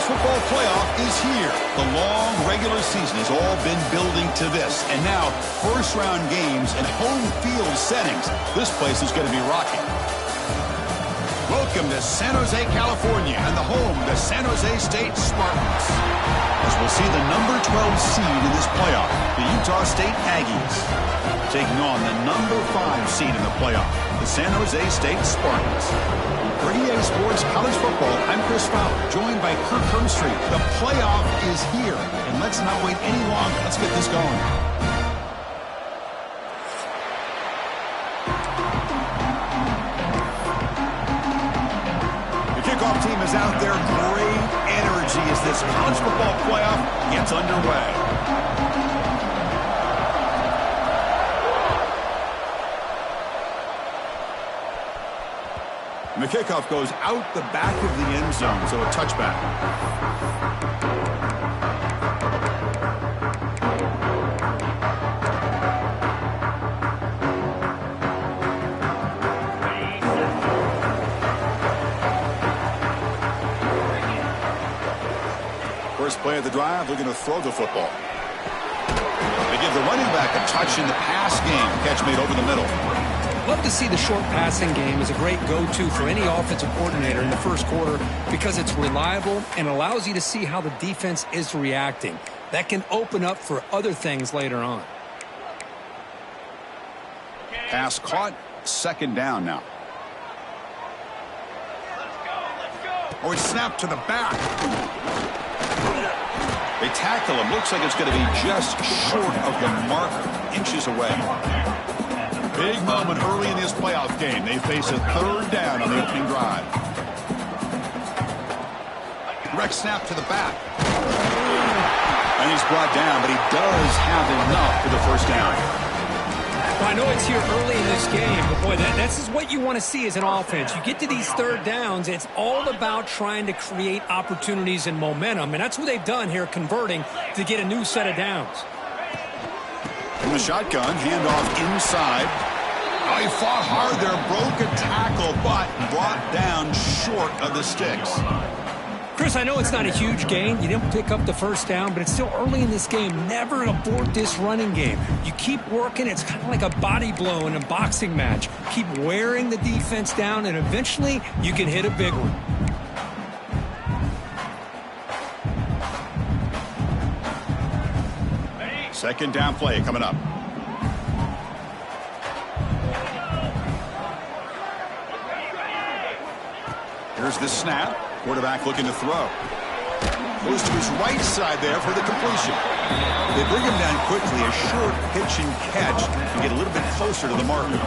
football playoff is here. The long regular season has all been building to this. And now, first-round games and home field settings. This place is going to be rocking. Welcome to San Jose, California, and the home of the San Jose State Spartans. As we'll see the number 12 seed in this playoff, the Utah State Aggies, taking on the number 5 seed in the playoff, the San Jose State Spartans. For EA Sports College Football, I'm Chris Fowler, joined by Kirk Herbstreit. The playoff is here, and let's not wait any longer. Let's get this going. The kickoff team is out there. Great energy as this college football playoff gets underway. And the kickoff goes out the back of the end zone, so a touchback. First play of the drive, looking to throw the football. They give the running back a touch in the pass game. Catch made over the middle. Love to see the short passing game as a great go-to for any offensive coordinator in the first quarter because it's reliable and allows you to see how the defense is reacting. That can open up for other things later on. Pass caught, second down now. Oh, it's snapped to the back. They tackle him. Looks like it's going to be just short of the marker, inches away. Big moment early in this playoff game. They face a third down on the opening drive. Direct snap to the back. And he's brought down, but he does have enough for the first down. Well, I know it's here early in this game, but boy, this is what you want to see as an offense. You get to these third downs, it's all about trying to create opportunities and momentum, and that's what they've done here, converting to get a new set of downs. From the shotgun, handoff inside. Oh, he fought hard there, broke a tackle, but brought down short of the sticks. Chris, I know it's not a huge gain. You didn't pick up the first down, but it's still early in this game. Never abort this running game. You keep working. It's kind of like a body blow in a boxing match. Keep wearing the defense down, and eventually you can hit a big one. Second down play coming up. Here's the snap. Quarterback looking to throw. Goes to his right side there for the completion. They bring him down quickly. A short pitch and catch to get a little bit closer to the marker.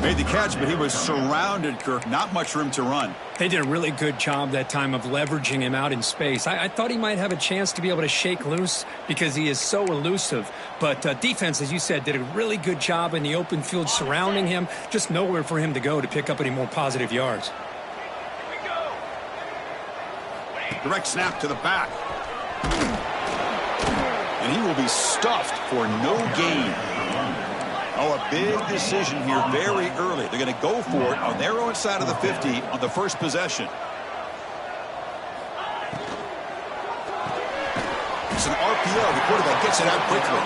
Made the catch, but he was surrounded, Kirk. Not much room to run. They did a really good job that time of leveraging him out in space. I thought he might have a chance to be able to shake loose because he is so elusive. But defense, as you said, did a really good job in the open field surrounding him. Just nowhere for him to go to pick up any more positive yards. Direct snap to the back. And he will be stuffed for no gain. Oh, a big decision here very early. They're going to go for it on their own side of the 50 on the first possession. It's an RPO. The quarterback gets it out quickly.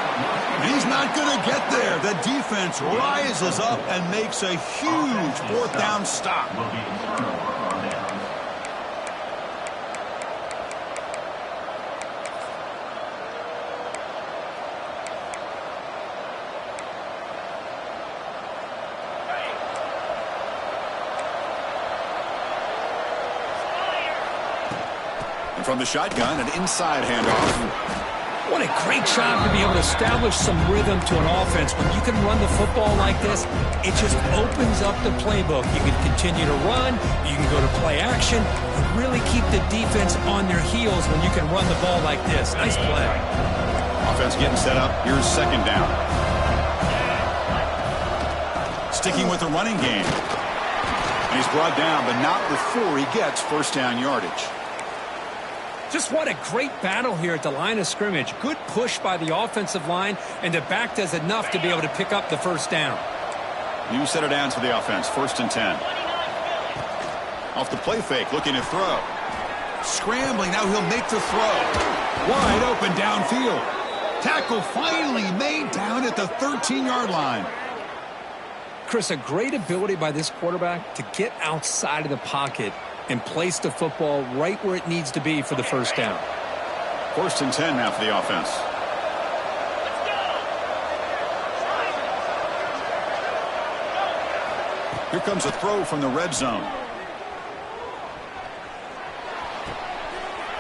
And he's not going to get there. The defense rises up and makes a huge fourth down stop. From the shotgun, an inside handoff. What a great job to be able to establish some rhythm to an offense. When you can run the football like this, it just opens up the playbook. You can continue to run. You can go to play action. You really keep the defense on their heels when you can run the ball like this. Nice play. Offense getting set up. Here's second down. Sticking with the running game. And he's brought down, but not before he gets first down yardage. Just what a great battle here at the line of scrimmage. Good push by the offensive line, and the back does enough to be able to pick up the first down. New set of downs for the offense. First and 10. Off the play fake, looking to throw. Scrambling, now he'll make the throw. Wide open downfield. Tackle finally made down at the 13-yard line. Chris, a great ability by this quarterback to get outside of the pocket and place the football right where it needs to be for the first down. 1st and 10 now for the offense. Here comes a throw from the red zone.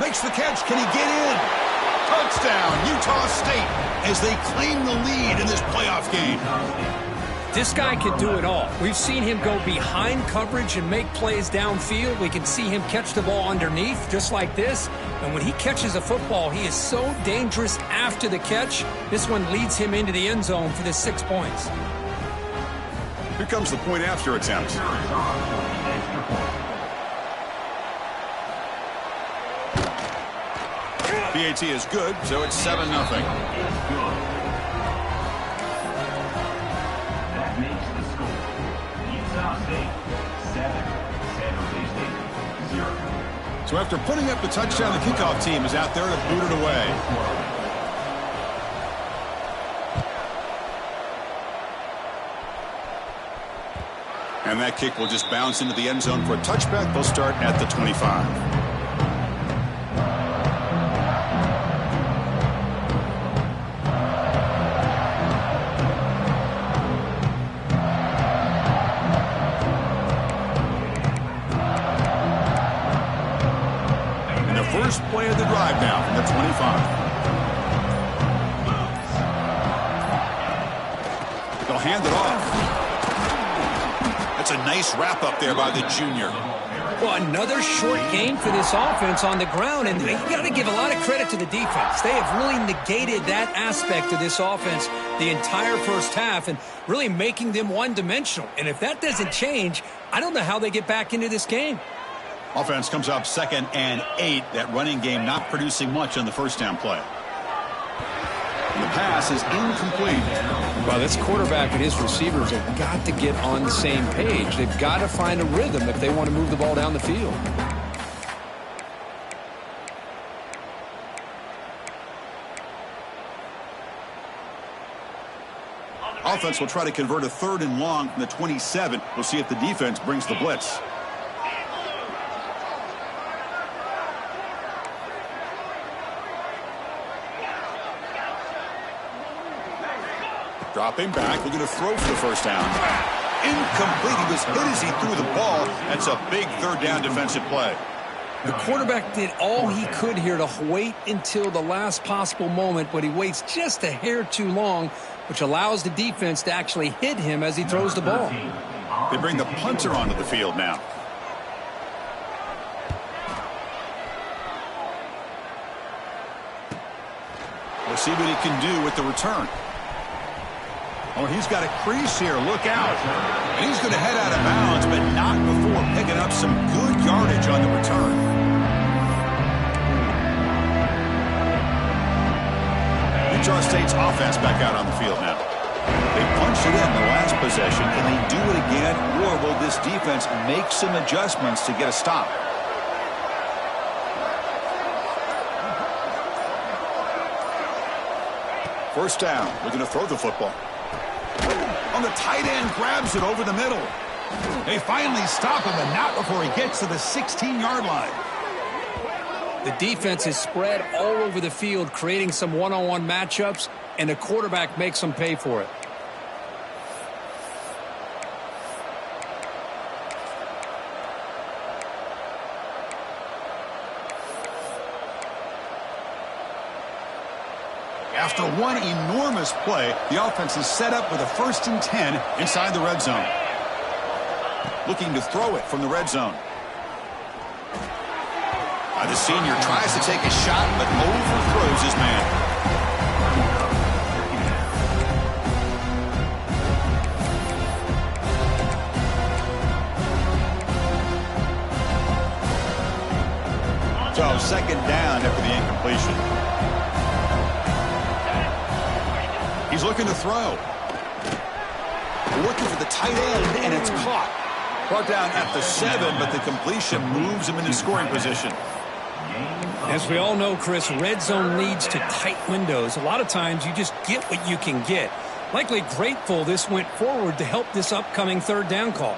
Makes the catch. Can he get in? Touchdown, Utah State, as they claim the lead in this playoff game. This guy can do it all. We've seen him go behind coverage and make plays downfield. We can see him catch the ball underneath, just like this. And when he catches a football, he is so dangerous after the catch. This one leads him into the end zone for the 6 points. Here comes the point after attempt. PAT is good, so it's 7-0. That makes the score. Utah State 7, San Jose State 0. So after putting up the touchdown, the kickoff team is out there to boot it away. And that kick will just bounce into the end zone for a touchback. They'll start at the 25. First play of the drive now from the 25. They'll hand it off. That's a nice wrap up there by the junior. Well, another short gain for this offense on the ground, and you got to give a lot of credit to the defense. They have really negated that aspect of this offense the entire first half and really making them one-dimensional. And if that doesn't change, I don't know how they get back into this game. Offense comes up 2nd and 8. That running game not producing much on the first down play. And the pass is incomplete. Well, this quarterback and his receivers have got to get on the same page. They've got to find a rhythm if they want to move the ball down the field. Offense will try to convert a 3rd and long from the 27. We'll see if the defense brings the blitz. Dropping back, looking to throw for the first down. Incomplete. He was hit as he threw the ball. That's a big 3rd down defensive play. The quarterback did all he could here to wait until the last possible moment, but he waits just a hair too long, which allows the defense to actually hit him as he throws the ball. They bring the punter onto the field now. We'll see what he can do with the return. Oh, he's got a crease here. Look out. And he's going to head out of bounds, but not before picking up some good yardage on the return. Utah State's offense back out on the field now. They punched it in the last possession. Can they do it again, or will this defense make some adjustments to get a stop? First down. We're going to throw the football. On the tight end, grabs it over the middle. They finally stop him, and not before he gets to the 16-yard line. The defense is spread all over the field, creating some one-on-one matchups, and the quarterback makes them pay for it. After one enormous play, the offense is set up with a 1st and 10 inside the red zone. Looking to throw it from the red zone. The senior tries to take a shot, but overthrows his man. So 2nd down after the incompletion. He's looking to throw. Looking for the tight end, and it's caught. Brought down at the 7, but the completion moves him into scoring position. As we all know, Chris, red zone leads to tight windows. A lot of times you just get what you can get. Likely grateful this went forward to help this upcoming third down call.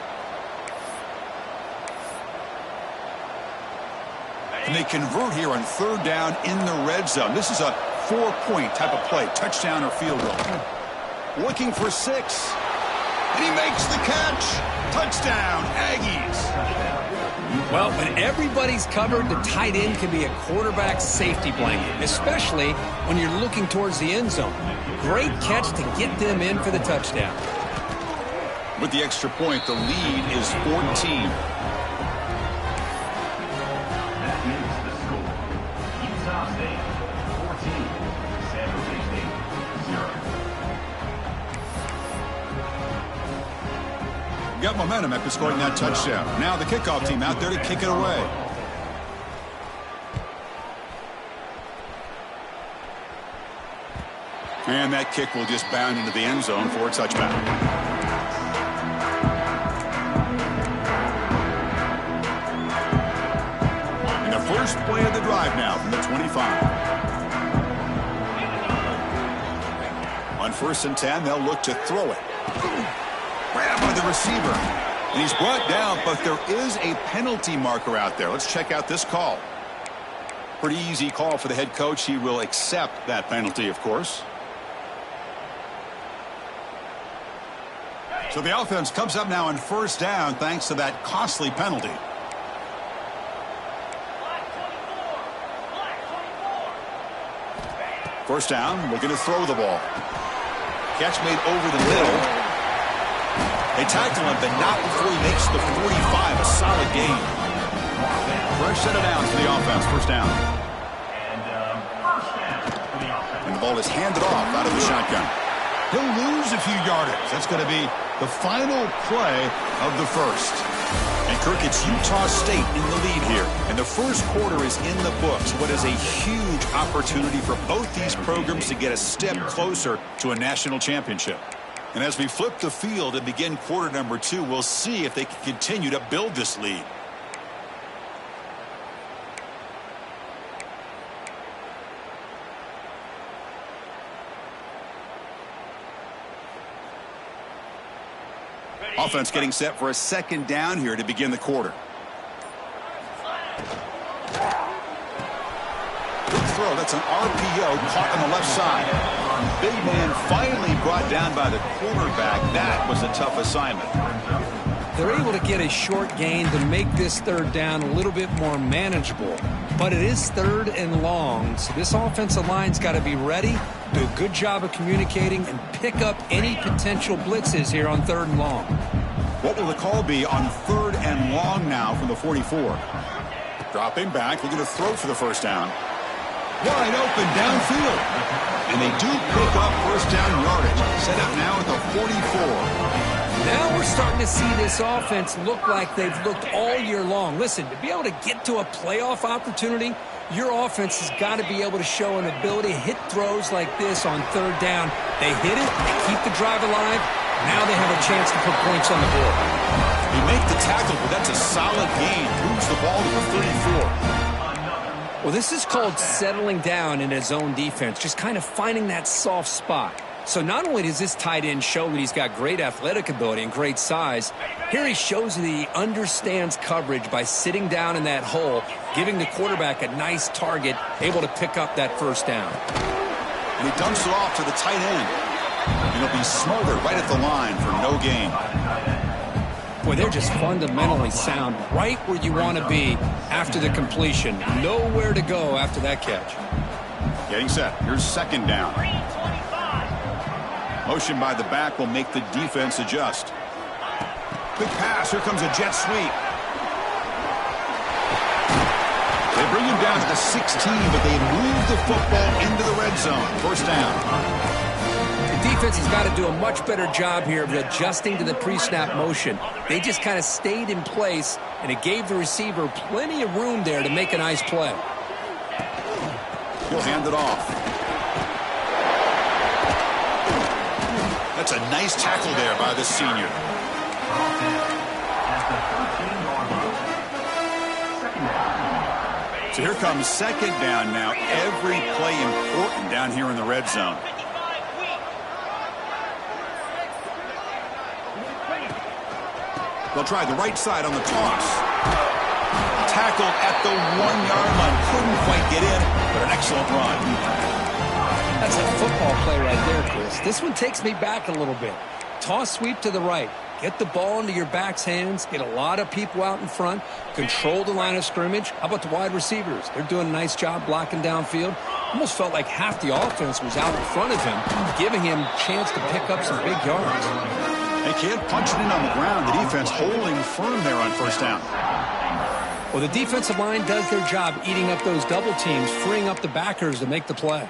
And they convert here on third down in the red zone. This is a 4-point type of play, touchdown or field goal. Looking for 6. And he makes the catch. Touchdown, Aggies. Well, when everybody's covered, the tight end can be a quarterback safety blanket, especially when you're looking towards the end zone. Great catch to get them in for the touchdown. With the extra point, the lead is 14. That is the score. Utah State 14, San Jose State 0. Got momentum after scoring that touchdown. Now the kickoff team out there to kick it away. And that kick will just bound into the end zone for a touchback. And the first play of the drive now from the 25. On 1st and 10, they'll look to throw it. Grab by the receiver. And he's brought down, but there is a penalty marker out there. Let's check out this call. Pretty easy call for the head coach. He will accept that penalty, of course. So the offense comes up now on 1st down thanks to that costly penalty. First down, looking to throw the ball. Catch made over the middle. They tackle him, but not before he makes the 45. A solid gain. Fresh set of downs for the offense. First down. And the ball is handed off out of the shotgun. He'll lose a few yardage. That's going to be the final play of the first. And Kirk, it's Utah State in the lead here. And the first quarter is in the books. What is a huge opportunity for both these programs to get a step closer to a national championship. And as we flip the field and begin quarter number 2, we'll see if they can continue to build this lead. Offense getting set for a second down here to begin the quarter. Good throw. That's an RPO caught on the left side. Big man finally brought down by the quarterback. That was a tough assignment. They're able to get a short gain to make this third down a little bit more manageable. But it is 3rd and long, so this offensive line's got to be ready, do a good job of communicating, and pick up any potential blitzes here on 3rd and long. What will the call be on 3rd and long now from the 44? Dropping back, looking to throw for the first down. Wide open downfield. And they do pick up first down yardage. Set up now at the 44. Now we're starting to see this offense look like they've looked all year long. Listen, to be able to get to a playoff opportunity, your offense has got to be able to show an ability to hit throws like this on 3rd down. They hit it, they keep the drive alive. Now they have a chance to put points on the board. They make the tackle, but that's a solid gain. Moves the ball to the 34. Well, this is called settling down in his zone defense, just kind of finding that soft spot. So not only does this tight end show that he's got great athletic ability and great size, here he shows that he understands coverage by sitting down in that hole, giving the quarterback a nice target, able to pick up that first down. And he dumps it off to the tight end. And he'll be smothered right at the line for no gain. Boy, they're just fundamentally sound, right where you want to be after the completion. Nowhere to go after that catch. Getting set. Here's 2nd down. Motion by the back will make the defense adjust. Quick pass. Here comes a jet sweep. They bring him down to the 16, but they move the football into the red zone. First down. The defense has got to do a much better job here of adjusting to the pre-snap motion. They just kind of stayed in place, and it gave the receiver plenty of room there to make a nice play. He'll hand it off. That's a nice tackle there by the senior. So here comes second down now. Every play important down here in the red zone. They'll try the right side on the toss. Tackled at the 1-yard line. Couldn't quite get in, but an excellent run. That's a football play right there, Chris. This one takes me back a little bit. Toss sweep to the right. Get the ball into your back's hands. Get a lot of people out in front. Control the line of scrimmage. How about the wide receivers? They're doing a nice job blocking downfield. Almost felt like half the offense was out in front of him, giving him a chance to pick up some big yards. They can't punch it in on the ground. The defense holding firm there on first down. Well, the defensive line does their job eating up those double teams, freeing up the backers to make the play.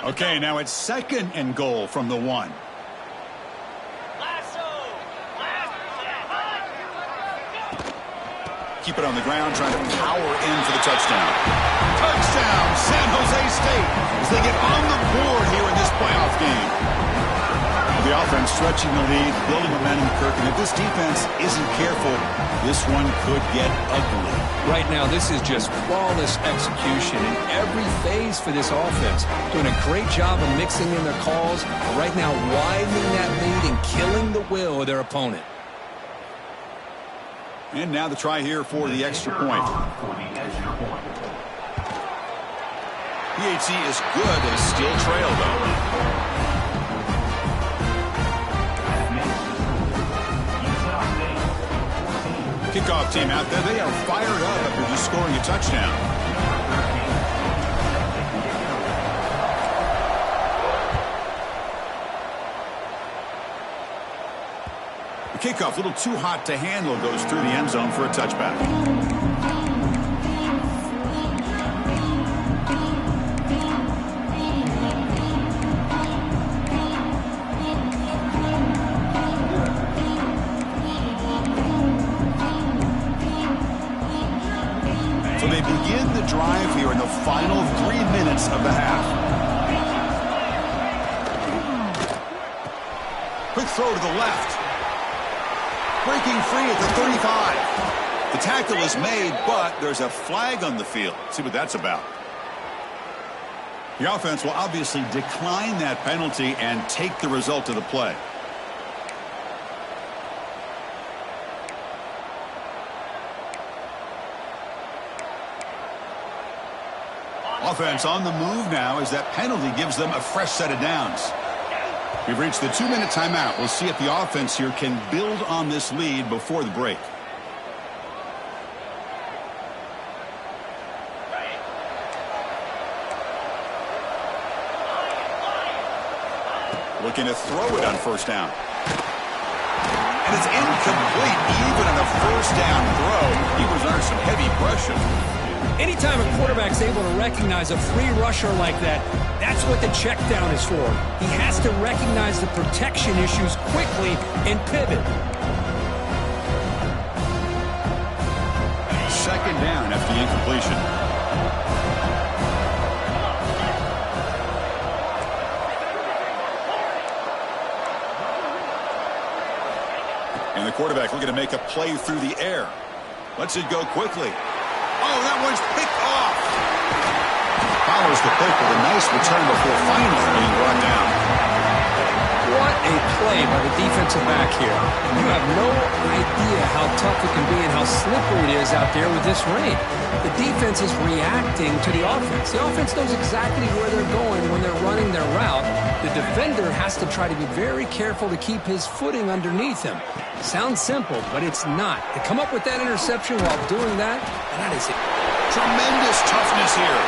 Okay, now it's second and goal from the 1. Keep it on the ground, trying to power in for the touchdown. Touchdown, San Jose State, as they get on the board here in this playoff game. The offense stretching the lead, building momentum, Kirk, and if this defense isn't careful, this one could get ugly. Right now, this is just flawless execution in every phase for this offense. Doing a great job of mixing in their calls. Right now, widening that lead and killing the will of their opponent. And now the try here for the extra point. PAT is good. They still trail, though. Kickoff team out there. They are fired up after just scoring a touchdown. The kickoff, a little too hot to handle, goes through the end zone for a touchback. So they begin the drive here in the final 3 minutes of the half. Quick throw to the left. Breaking free at the 35. The tackle is made, but there's a flag on the field. See what that's about. The offense will obviously decline that penalty and take the result of the play. Offense on the move now as that penalty gives them a fresh set of downs. We've reached the 2-minute timeout. We'll see if the offense here can build on this lead before the break. Looking to throw it on first down. And it's incomplete even on a first down throw. He was under some heavy pressure. Anytime a quarterback's able to recognize a free rusher like that, that's what the check down is for. He has to recognize the protection issues quickly and pivot. Second down after the incompletion. And the quarterback looking to make a play through the air. Lets it go quickly. Oh, that one's picked off. Follows the pick with a nice return before finally being brought down. What a play by the defensive back here. You have no idea how tough it can be and how slippery it is out there with this rain. The defense is reacting to the offense. The offense knows exactly where they're going when they're running their route. The defender has to try to be very careful to keep his footing underneath him. Sounds simple, but it's not. To come up with that interception while doing that, that is it. Tremendous toughness here.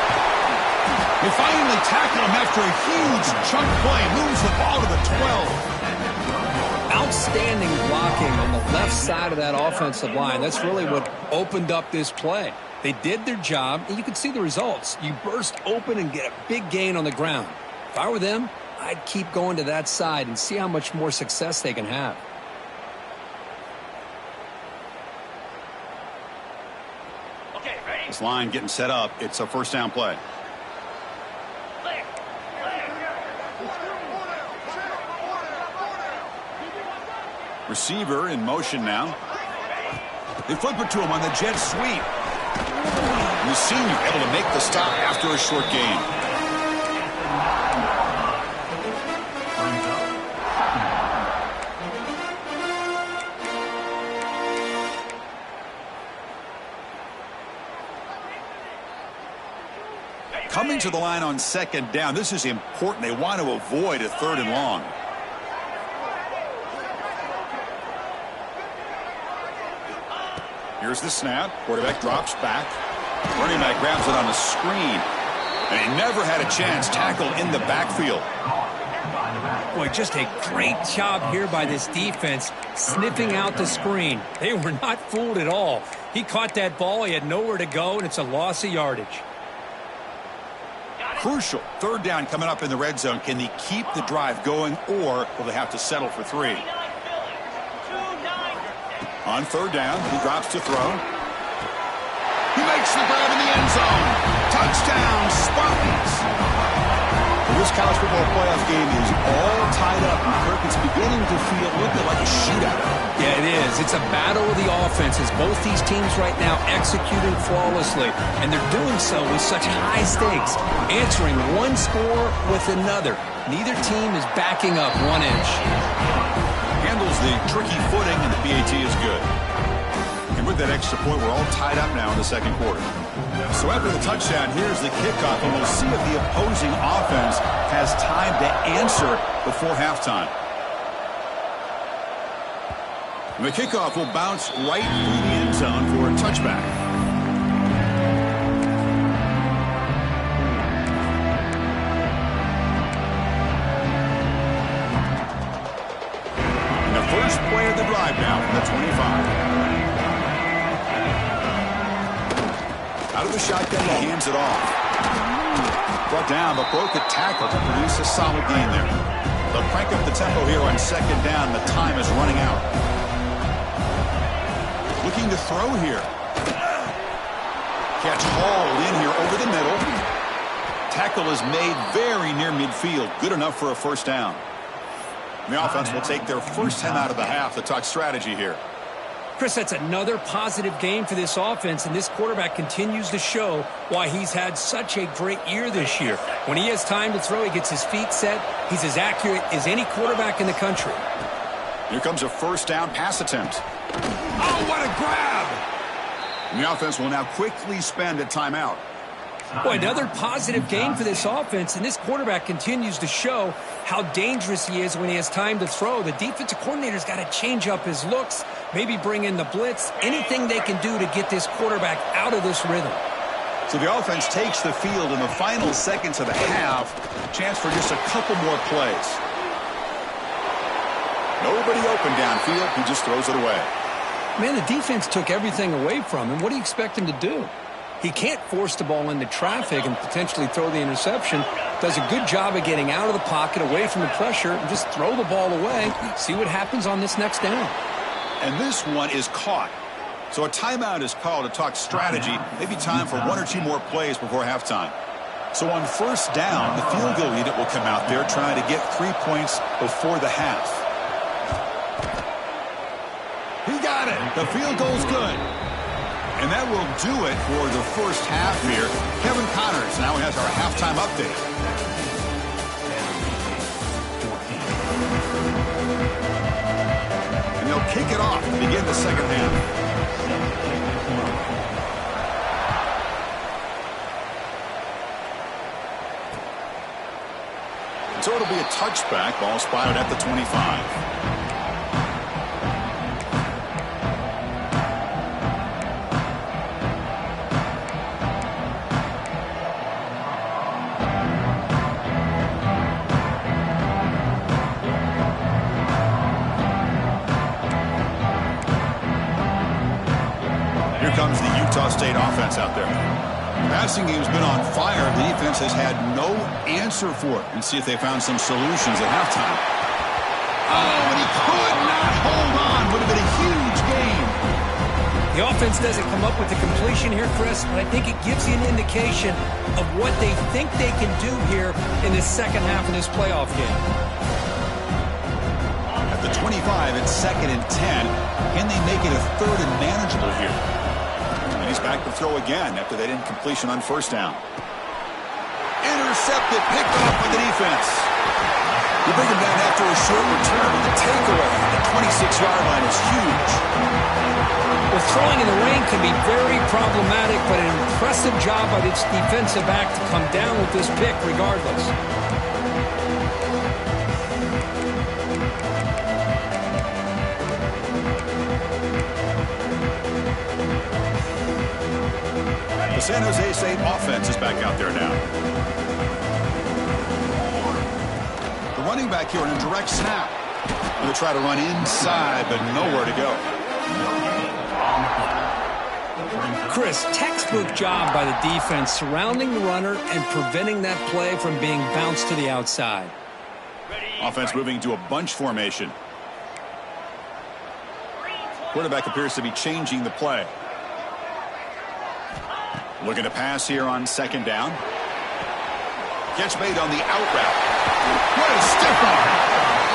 They finally tackle him after a huge chunk play. Moves the ball to the 12. Outstanding blocking on the left side of that offensive line. That's really what opened up this play. They did their job, and you could see the results. You burst open and get a big gain on the ground. If I were them, I'd keep going to that side and see how much more success they can have. Okay, This line getting set up. It's a first down play. Receiver in motion now. They flip it to him on the jet sweep. And the senior able to make the stop after a short gain. Coming to the line on second down. This is important. They want to avoid a third and long. Here's the snap. Quarterback drops back. Running back grabs it on the screen. And he never had a chance. Tackled in the backfield. Boy, just a great job here by this defense, sniffing out the screen. They were not fooled at all. He caught that ball. He had nowhere to go, and it's a loss of yardage. Crucial. Third down coming up in the red zone. Can they keep the drive going, or will they have to settle for 3? On third down, he drops to throw. He makes the grab in the end zone. Touchdown, Spartans. Well, this college football playoff game is all tied up, and Kirk, it's beginning to feel a little bit like a shootout. Yeah, it is. It's a battle of the offenses. Both these teams right now executing flawlessly, and they're doing so with such high stakes, answering one score with another. Neither team is backing up 1 inch. Handles the tricky footing, and the PAT is good. And with that extra point, we're all tied up now in the second quarter. So after the touchdown, here's the kickoff, and we'll see if the opposing offense has time to answer before halftime. And the kickoff will bounce right through the end zone for a touchback. And the first play of the drive now from the 25. Out of the shotgun, he hands it off. Brought down, but broke a tackle to produce a solid gain there. They'll crank up the tempo here on second down. The time is running out. Looking to throw here. Catch hauled in here over the middle. Tackle is made very near midfield. Good enough for a first down. And the offense will take their first 10 out of the half to talk strategy here. Chris, that's another positive game for this offense, and this quarterback continues to show why he's had such a great year this year. When he has time to throw, he gets his feet set. He's as accurate as any quarterback in the country. Here comes a first down pass attempt. Oh, what a grab! And the offense will now quickly spend a timeout. Boy, another positive game for this offense, and this quarterback continues to show how dangerous he is when he has time to throw. The defensive coordinator's got to change up his looks, maybe bring in the blitz, anything they can do to get this quarterback out of this rhythm. So the offense takes the field in the final seconds of the half. Chance for just a couple more plays. Nobody open downfield. He just throws it away. Man, the defense took everything away from him. What do you expect him to do? He can't force the ball into traffic and potentially throw the interception. Does a good job of getting out of the pocket, away from the pressure, and just throw the ball away. See what happens on this next down. And this one is caught. So a timeout is called to talk strategy. Maybe time for 1 or 2 more plays before halftime. So on first down, the field goal unit will come out there trying to get 3 points before the half. He got it. The field goal's good. And that will do it for the first half here. Kevin Connors now has our halftime update. And they'll kick it off to begin the second half. So it'll be a touchback. Ball spotted at the 25. Comes the Utah State offense out there. The passing game's been on fire. The defense has had no answer for it. And see if they found some solutions at halftime. Oh, and he could not hold on. Would have been a huge game. The offense doesn't come up with the completion here, Chris, but I think it gives you an indication of what they think they can do here in the second half of this playoff game. At the 25, it's 2nd and 10. Can they make it a 3rd and manageable here? And he's back to throw again after that incompletion on 1st down. Intercepted, picked off by the defense. You bring him down after a short return, but the takeaway at the 26-yard line is huge. Well, throwing in the rain can be very problematic, but an impressive job by this defensive back to come down with this pick regardless. The San Jose State offense is back out there now. The running back here in a direct snap. Going to try to run inside, but nowhere to go. Chris, textbook job by the defense surrounding the runner and preventing that play from being bounced to the outside. Offense moving to a bunch formation. Quarterback appears to be changing the play. Looking to pass here on 2nd down. Catch made on the out route. What a stiff arm.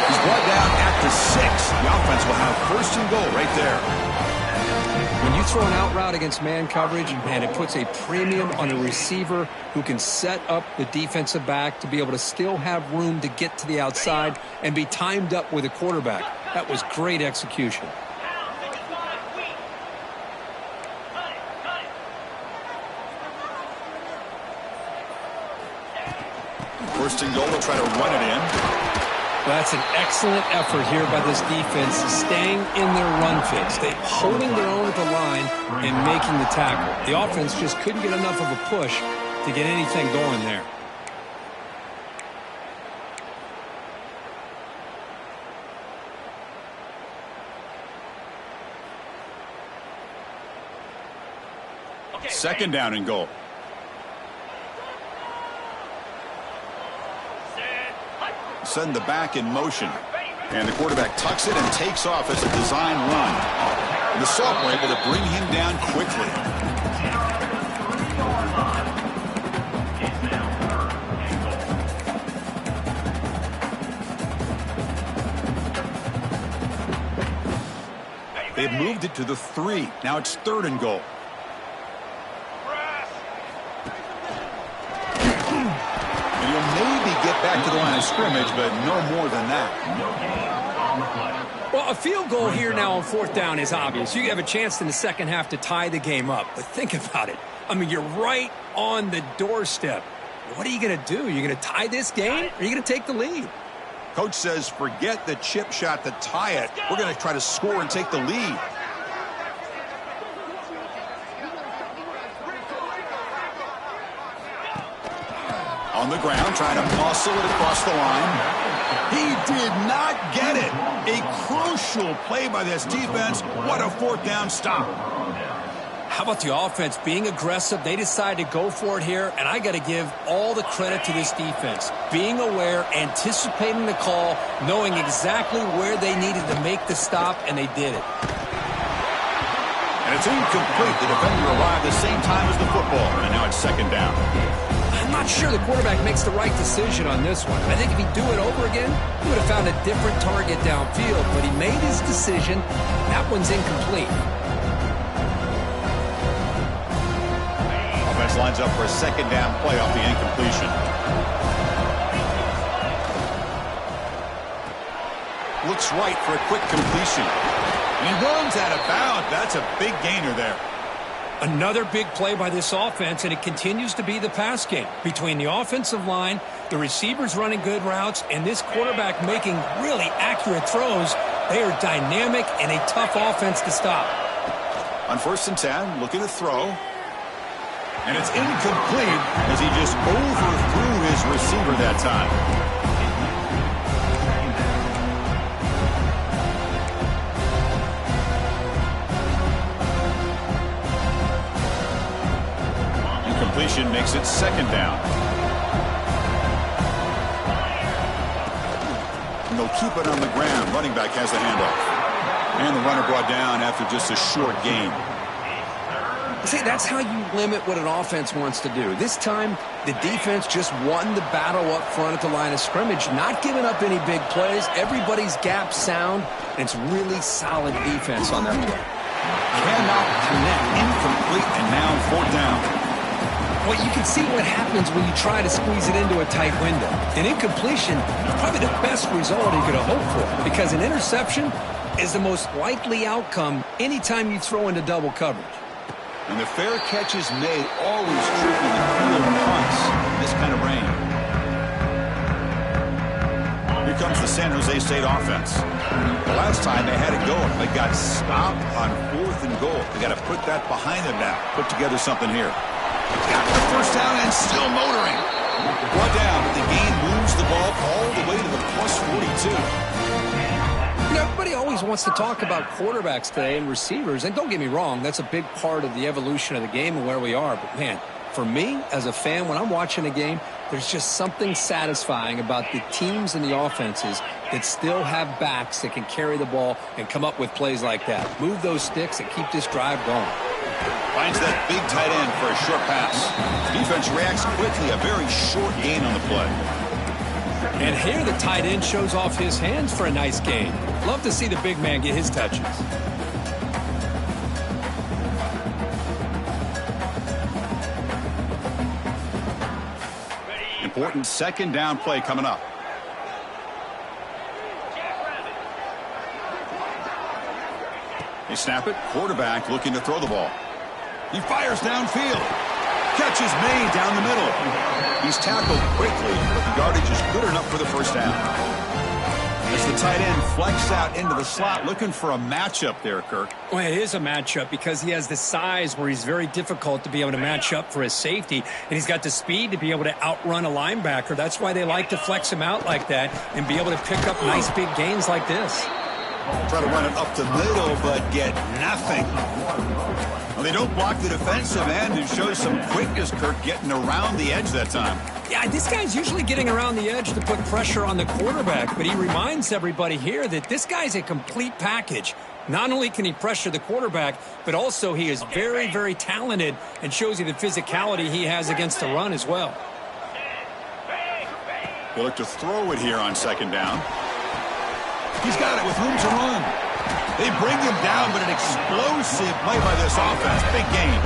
He's brought down at the 6. The offense will have 1st and goal right there. When you throw an out route against man coverage, man, it puts a premium on a receiver who can set up the defensive back to be able to still have room to get to the outside and be timed up with a quarterback. That was great execution. First and goal, they'll try to run it in. That's an excellent effort here by this defense, staying in their run fix. They're holding their own at the line and making the tackle. The offense just couldn't get enough of a push to get anything going there. Okay, 2nd down and goal. Send the back in motion. And the quarterback tucks it and takes off as a design run. And the Sauk were able to bring him down quickly. They've moved it to the 3. Now it's 3rd and goal. And he'll maybe get back to the line of scrimmage, but no more than that. Well, a field goal here now on 4th down is obvious. You have a chance in the second half to tie the game up. But think about it. I mean, you're right on the doorstep. What are you going to do? You're going to tie this game, or are you going to take the lead? Coach says, forget the chip shot to tie it. We're going to try to score and take the lead. On the ground, trying to muscle it across the line. He did not get it. A crucial play by this defense. What a 4th down stop. How about the offense being aggressive? They decided to go for it here, and I got to give all the credit to this defense. Being aware, anticipating the call, knowing exactly where they needed to make the stop, and they did it. And it's incomplete. The defender arrived the same time as the football, and now it's 2nd down. I'm not sure the quarterback makes the right decision on this one. I think if he'd do it over again, he would have found a different target downfield, but he made his decision. That one's incomplete. Offense lines up for a 2nd down play off the incompletion. Looks right for a quick completion. And he runs out of bounds. That's a big gainer there. Another big play by this offense, and it continues to be the pass game. Between the offensive line, the receivers running good routes, and this quarterback making really accurate throws, they are dynamic and a tough offense to stop. On 1st and 10, looking to throw. And it's incomplete as he just overthrew his receiver that time. Incompletion makes it 2nd down. And they'll keep it on the ground. Running back has the handoff. And the runner brought down after just a short gain. See, that's how you limit what an offense wants to do. This time, the defense just won the battle up front at the line of scrimmage, not giving up any big plays. Everybody's gap sound, and it's really solid defense on that play. Cannot connect, incomplete, and now 4th down. Well, you can see what happens when you try to squeeze it into a tight window. An incompletion is probably the best result you could have hoped for, because an interception is the most likely outcome anytime you throw into double coverage. And the fair catch is made, always tricky to field punts in this kind of rain. Here comes the San Jose State offense. The last time they had it going, they got stopped on 4th and goal. They got to put that behind them now. Put together something here. Got the first down and still motoring. Brought down, but the gain moves the ball all the way to the plus 42. You know, everybody always wants to talk about quarterbacks today and receivers, and don't get me wrong, that's a big part of the evolution of the game and where we are. But, man, for me, as a fan, when I'm watching a game, there's just something satisfying about the teams and the offenses that still have backs that can carry the ball and come up with plays like that. Move those sticks and keep this drive going. Finds that big tight end for a short pass. Defense reacts quickly, a very short gain on the play. And here the tight end shows off his hands for a nice gain. Love to see the big man get his touches. Important 2nd down play coming up. They snap it. Quarterback looking to throw the ball. He fires downfield. Catch is made down the middle. He's tackled quickly, but the yardage is good enough for the first down. As the tight end flex out into the slot, looking for a matchup there, Kirk. Well, it is a matchup because he has the size where he's very difficult to be able to match up for his safety, and he's got the speed to be able to outrun a linebacker. That's why they like to flex him out like that and be able to pick up nice big gains like this. Try to run it up the middle, but get nothing. Well, they don't block the defensive end and show some quickness, Kirk, getting around the edge that time. Yeah, this guy's usually getting around the edge to put pressure on the quarterback, but he reminds everybody here that this guy's a complete package. Not only can he pressure the quarterback, but also he is very, very talented and shows you the physicality he has against the run as well. They look to throw it here on 2nd down. He's got it with room to run. They bring him down, but an explosive play by this offense. Big gain.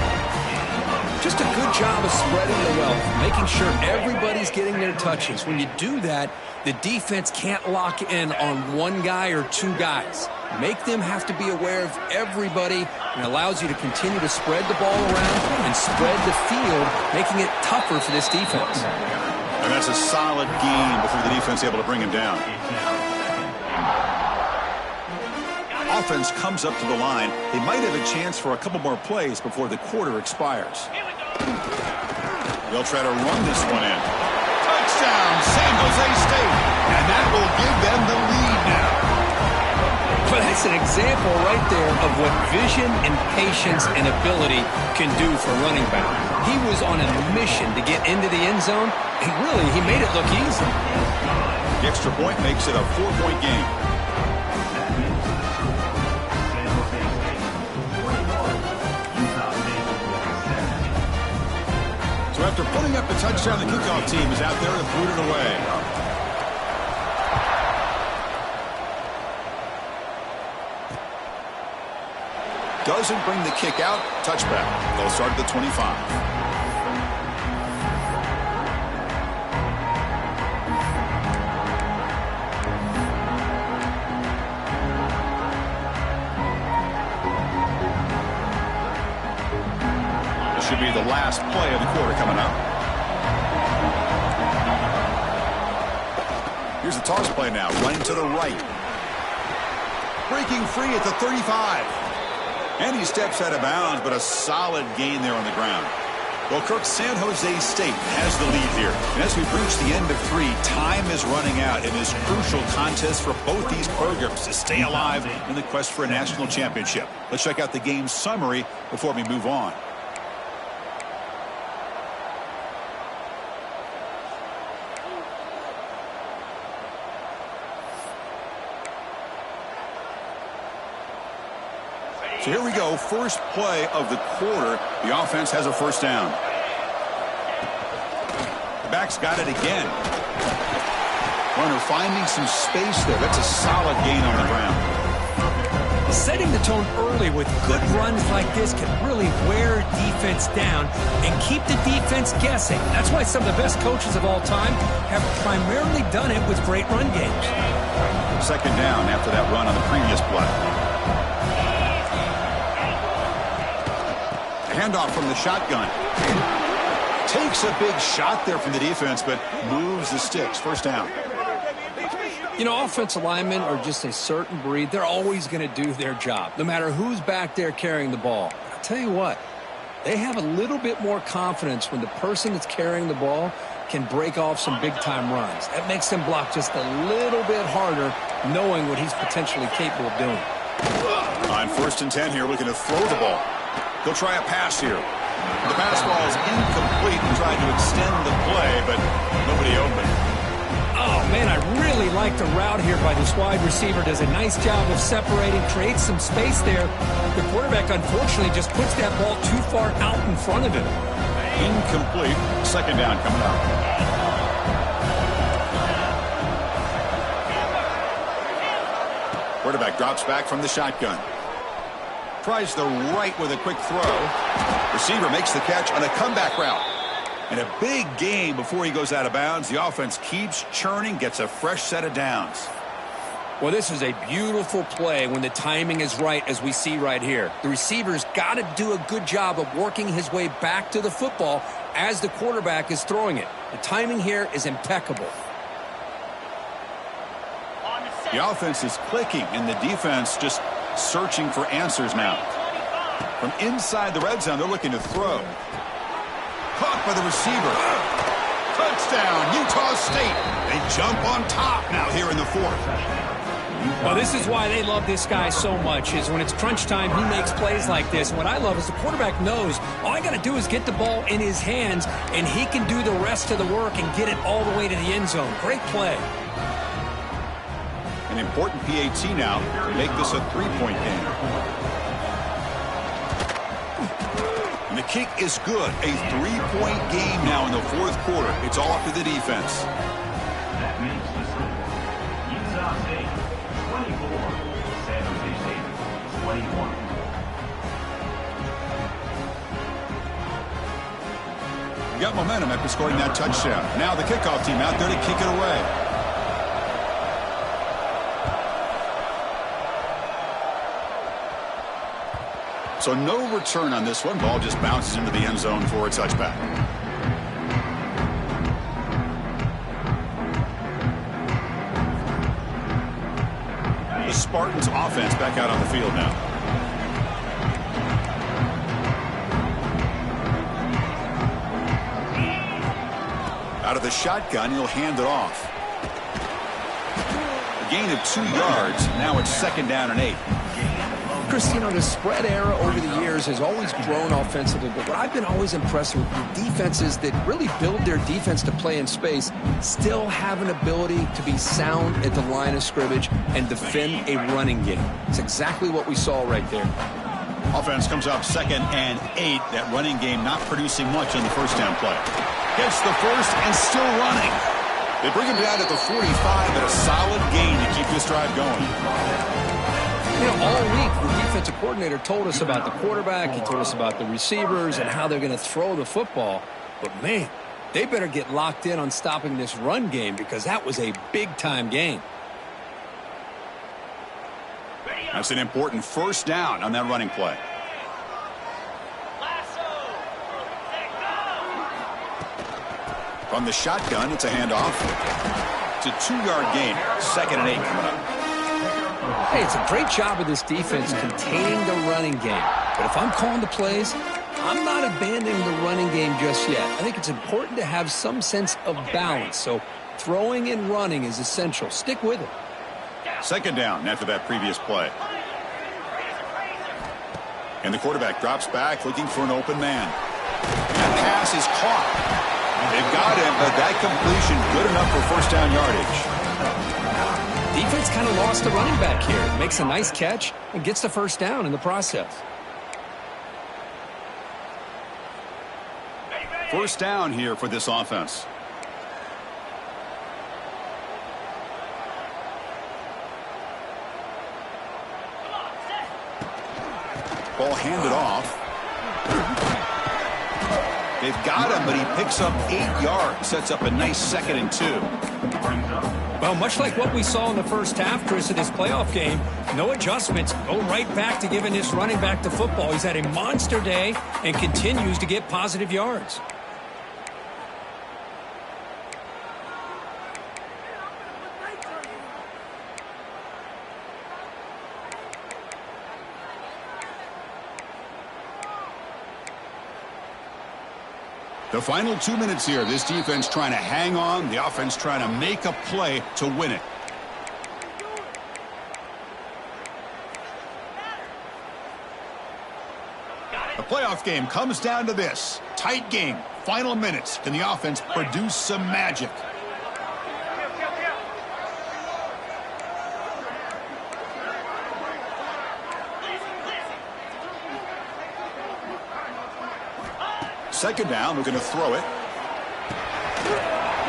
Just a good job of spreading the wealth, making sure everybody's getting their touches. When you do that, the defense can't lock in on one guy or two guys. Make them have to be aware of everybody, and allows you to continue to spread the ball around and spread the field, making it tougher for this defense. And that's a solid gain before the defense able to bring him down. Offense comes up to the line. They might have a chance for a couple more plays before the quarter expires. They'll try to run this one in. Touchdown, San Jose State. And that will give them the lead now. But that's an example right there of what vision and patience and ability can do for a running back. He was on a mission to get into the end zone, and really, he made it look easy. The extra point makes it a 4-point game. So after putting up the touchdown, the kickoff team is out there and threw it away. Doesn't bring the kick out. Touchback. They'll start at the 25. Should be the last play of the quarter coming up. Here's the toss play now, running to the right. Breaking free at the 35. And he steps out of bounds, but a solid gain there on the ground. Well, Kirk, San Jose State has the lead here. And as we reach the end of 3, time is running out in this crucial contest for both these programs to stay alive in the quest for a national championship. Let's check out the game summary before we move on. So here we go, first play of the quarter. The offense has a first down. The back's got it again. Runner finding some space there. That's a solid gain on the ground. Setting the tone early with good runs like this can really wear defense down and keep the defense guessing. That's why some of the best coaches of all time have primarily done it with great run games. Second down after that run on the previous play. A handoff from the shotgun. Takes a big shot there from the defense, but moves the sticks. First down. You know, offensive linemen are just a certain breed. They're always going to do their job, no matter who's back there carrying the ball. I'll tell you what, they have a little bit more confidence when the person that's carrying the ball can break off some big-time runs. That makes them block just a little bit harder, knowing what he's potentially capable of doing. On 1st and 10 here, looking to throw the ball. He'll try a pass here. The pass ball is incomplete and tried to extend the play, but nobody open. Oh, man, I really like the route here by this wide receiver. Does a nice job of separating, creates some space there. The quarterback, unfortunately, just puts that ball too far out in front of him. Incomplete. Second down coming up. Quarterback drops back from the shotgun. Tries the right with a quick throw. Receiver makes the catch on a comeback route. And a big gain before he goes out of bounds. The offense keeps churning, gets a fresh set of downs. Well, this is a beautiful play when the timing is right, as we see right here. The receiver's got to do a good job of working his way back to the football as the quarterback is throwing it. The timing here is impeccable. The offense is clicking, and the defense just searching for answers now. From inside the red zone, they're looking to throw. Caught by the receiver. Touchdown, Utah State. They jump on top now here in the 4th. Well, this is why they love this guy so much, is when it's crunch time, he makes plays like this. And what I love is the quarterback knows all I got to do is get the ball in his hands, and he can do the rest of the work and get it all the way to the end zone. Great play. An important PAT now to make this a 3-point game. And the kick is good. A 3-point game now in the 4th quarter. It's all up to the defense. That makes the score. Utah State 24, San Jose State 21. We got momentum after scoring that touchdown. Now the kickoff team out there to kick it away. So no return on this one. Ball just bounces into the end zone for a touchback. The Spartans offense back out on the field now. Out of the shotgun, he'll hand it off. A gain of 2 yards. Now it's 2nd down and 8. Chris, you know, the spread era over the years has always grown offensively, but what I've been always impressed with the defenses that really build their defense to play in space still have an ability to be sound at the line of scrimmage and defend a running game. It's exactly what we saw right there. Offense comes up 2nd and 8. That running game not producing much on the first down play. Gets the first and still running. They bring him down at the 45, but a solid gain to keep this drive going. You know, all week, the defensive coordinator told us about the quarterback. He told us about the receivers and how they're going to throw the football. But, man, they better get locked in on stopping this run game because that was a big-time game. That's an important first down on that running play. From the shotgun, it's a handoff. It's a 2-yard gain. 2nd and 8 coming up. Hey, it's a great job of this defense containing the running game. But if I'm calling the plays, I'm not abandoning the running game just yet. I think it's important to have some sense of balance. So throwing and running is essential. Stick with it. 2nd down after that previous play. And the quarterback drops back looking for an open man. That pass is caught. They've got him, but that completion good enough for first down yardage. Defense kind of lost the running back here. Makes a nice catch and gets the first down in the process. First down here for this offense. Ball handed off. They've got him, but he picks up 8 yards. Sets up a nice 2nd and 2. Well, much like what we saw in the first half, Chris, of this playoff game, no adjustments. Go right back to giving his running back the football. He's had a monster day and continues to get positive yards. The final 2 minutes here. This defense trying to hang on. The offense trying to make a play to win it. The playoff game comes down to this. Tight game. Final minutes. Can the offense produce some magic? Second down, we're going to throw it.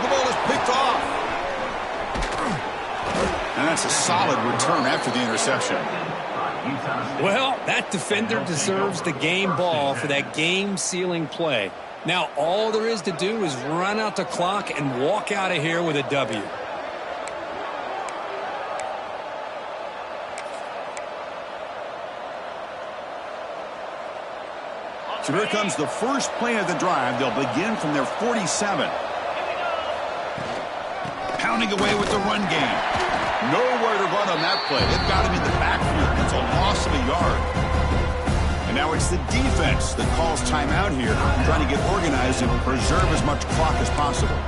The ball is picked off. And that's a solid return after the interception. Well, that defender deserves the game ball for that game-sealing play. Now, all there is to do is run out the clock and walk out of here with a W. So here comes the first play of the drive. They'll begin from their 47. Pounding away with the run game. Nowhere to run on that play. They've got him in the backfield. It's a loss of a yard. And now it's the defense that calls timeout here, trying to get organized and preserve as much clock as possible.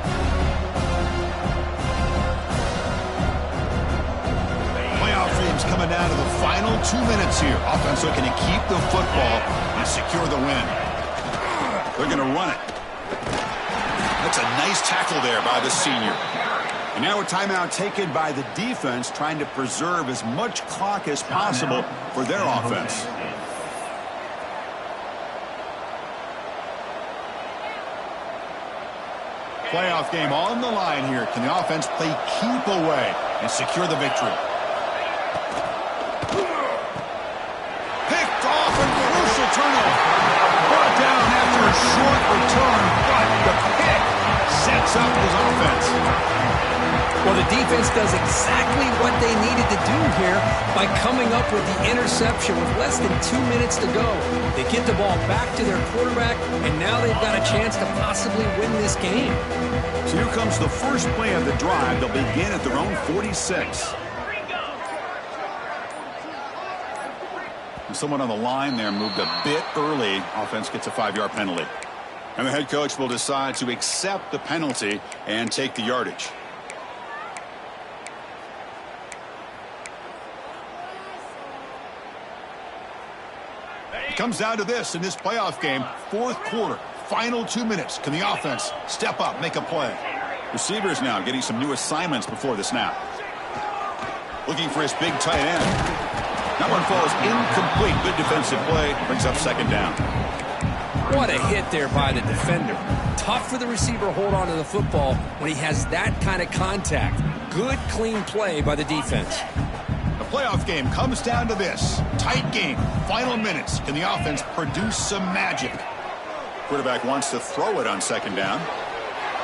Playoff games coming down to the final 2 minutes here. Offense looking to keep the football and secure the win. They're going to run it. That's a nice tackle there by the senior. And now a timeout taken by the defense, trying to preserve as much clock as possible for their offense. Playoff game on the line here. Can the offense play keep away and secure the victory? Picked off and crucial turnover. Brought down after a short return, but the pick sets up his offense. Well, the defense does exactly what they needed to do here by coming up with the interception with less than 2 minutes to go. They get the ball back to their quarterback, and now they've got a chance to possibly win this game. So here comes the first play of the drive. They'll begin at their own 46. And someone on the line there moved a bit early. Offense gets a 5-yard penalty. And the head coach will decide to accept the penalty and take the yardage. Comes down to this in this playoff game. Fourth quarter, final 2 minutes. Can the offense step up, make a play? Receivers now getting some new assignments before the snap. Looking for his big tight end. That one falls incomplete. Good defensive play. Brings up second down. What a hit there by the defender. Tough for the receiver to hold on to the football when he has that kind of contact. Good, clean play by the defense. Playoff game comes down to this. Tight game. Final minutes. Can the offense produce some magic? Quarterback wants to throw it on second down.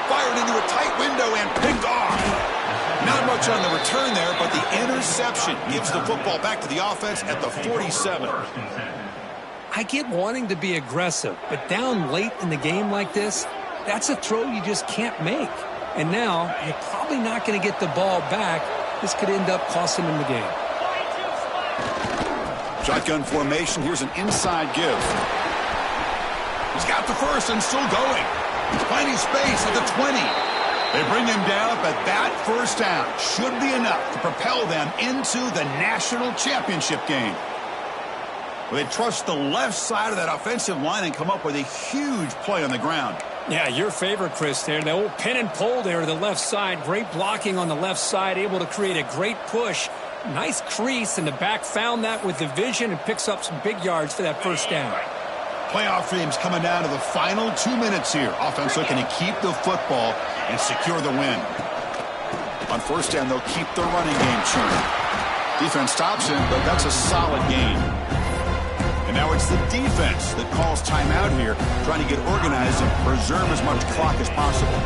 Fired into a tight window and picked off. Not much on the return there, but the interception gives the football back to the offense at the 47. I get wanting to be aggressive, but down late in the game like this, that's a throw you just can't make. And now you're probably not going to get the ball back. This could end up costing him the game. Shotgun formation. Here's an inside give. He's got the first and still going. Finding space at the 20. They bring him down, but that first down should be enough to propel them into the national championship game. Well, they trust the left side of that offensive line and come up with a huge play on the ground. Yeah, your favorite, Chris, there. The old pin and pull there to the left side. Great blocking on the left side, able to create a great push. Nice crease, and the back found that with the vision and picks up some big yards for that first down. Playoff games coming down to the final 2 minutes here. Offense looking to keep the football and secure the win. On first down, they'll keep the running game churning. Defense stops him, but that's a solid gain. And now it's the defense that calls timeout here, trying to get organized and preserve as much clock as possible.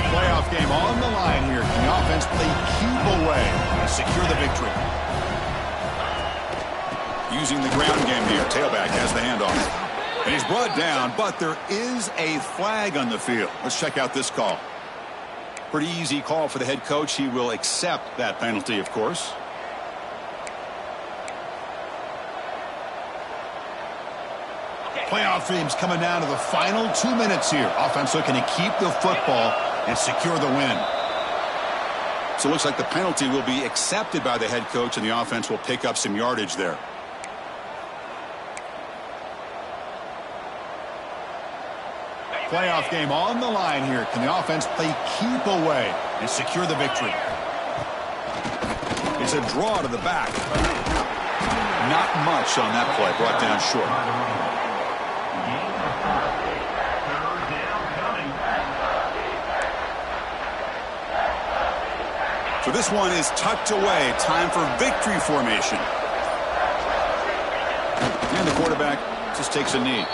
Playoff game on the line here. Can the offense play keep away and secure the victory? Using the ground game here. Tailback has the handoff. And he's brought down, but there is a flag on the field. Let's check out this call. Pretty easy call for the head coach. He will accept that penalty, of course. Playoff games coming down to the final 2 minutes here. Offense looking to keep the football and secure the win. So it looks like the penalty will be accepted by the head coach, and the offense will pick up some yardage there. Playoff game on the line here. Can the offense play keep away and secure the victory? It's a draw to the back. Not much on that play. Brought down short. So this one is tucked away. Time for victory formation. And the quarterback just takes a knee.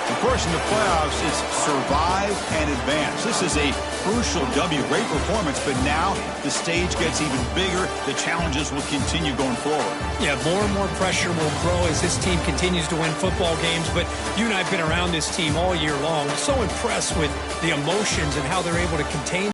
Of course, in the playoffs, it's survive and advance. This is a crucial W. Great performance, but now the stage gets even bigger. The challenges will continue going forward. Yeah, more and more pressure will grow as this team continues to win football games. But you and I have been around this team all year long. So impressed with the emotions and how they're able to contain